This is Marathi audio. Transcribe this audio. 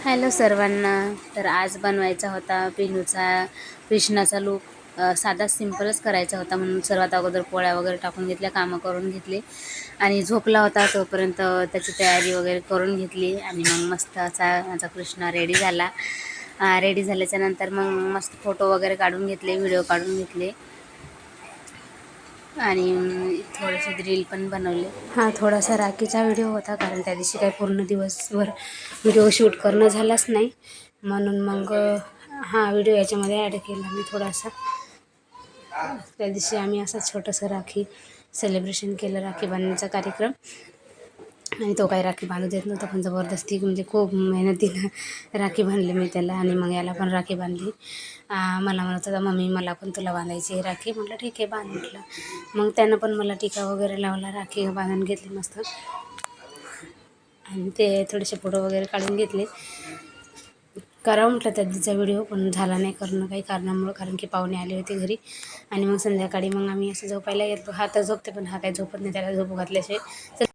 हॅलो सर्वांना. तर आज बनवायचा होता कृष्णाचा लूक. साधा सिंपलच करायचा होता, म्हणून सर्वात अगोदर पोळ्या वगैरे टाकून घेतल्या, कामं करून घेतली आणि झोपला होता तोपर्यंत त्याची तयारी वगैरे करून घेतली. आणि मग मस्त असा माझा कृष्णा रेडी झाला. रेडी झाल्याच्या नंतर मग मस्त फोटो वगैरे काढून घेतले, व्हिडिओ काढून घेतले आणि थोडेसे रील पण बनवले. हा थोडासा राखीचा व्हिडिओ होता, कारण त्या दिवशी काही पूर्ण दिवसभर व्हिडिओ शूट करणं झालंच नाही, म्हणून मग हा व्हिडिओ याच्यामध्ये ॲड केला मी थोडासा. त्या दिवशी आम्ही असं छोटंसं राखी सेलिब्रेशन केलं, राखी बांधण्याचा कार्यक्रम. आणि तो काही राखी बांधू देत नव्हता, पण जबरदस्ती म्हणजे खूप मेहनतीनं राखी बांधली मी त्याला. आणि मग याला पण राखी बांधली. मला म्हणत होता, मम्मी मला पण तुला बांधायची आहे राखी. म्हटलं ठीक आहे, बांध म्हटलं. मग त्यानं पण मला टीका वगैरे लावला, राखी बांधून घेतली मस्त. आणि ते थोडेसे फोटो वगैरे काढून घेतले. करावं म्हटलं त्या दिवसाचा व्हिडिओ, पण झाला नाही करणं काही कारणामुळं, कारण की पाहुणे आले होते घरी. आणि मग संध्याकाळी मग आम्ही असं झोपायला गेलो. हा तर झोपते, पण हा काही झोपत नाही, त्याला झोपू घातल्याशिवाय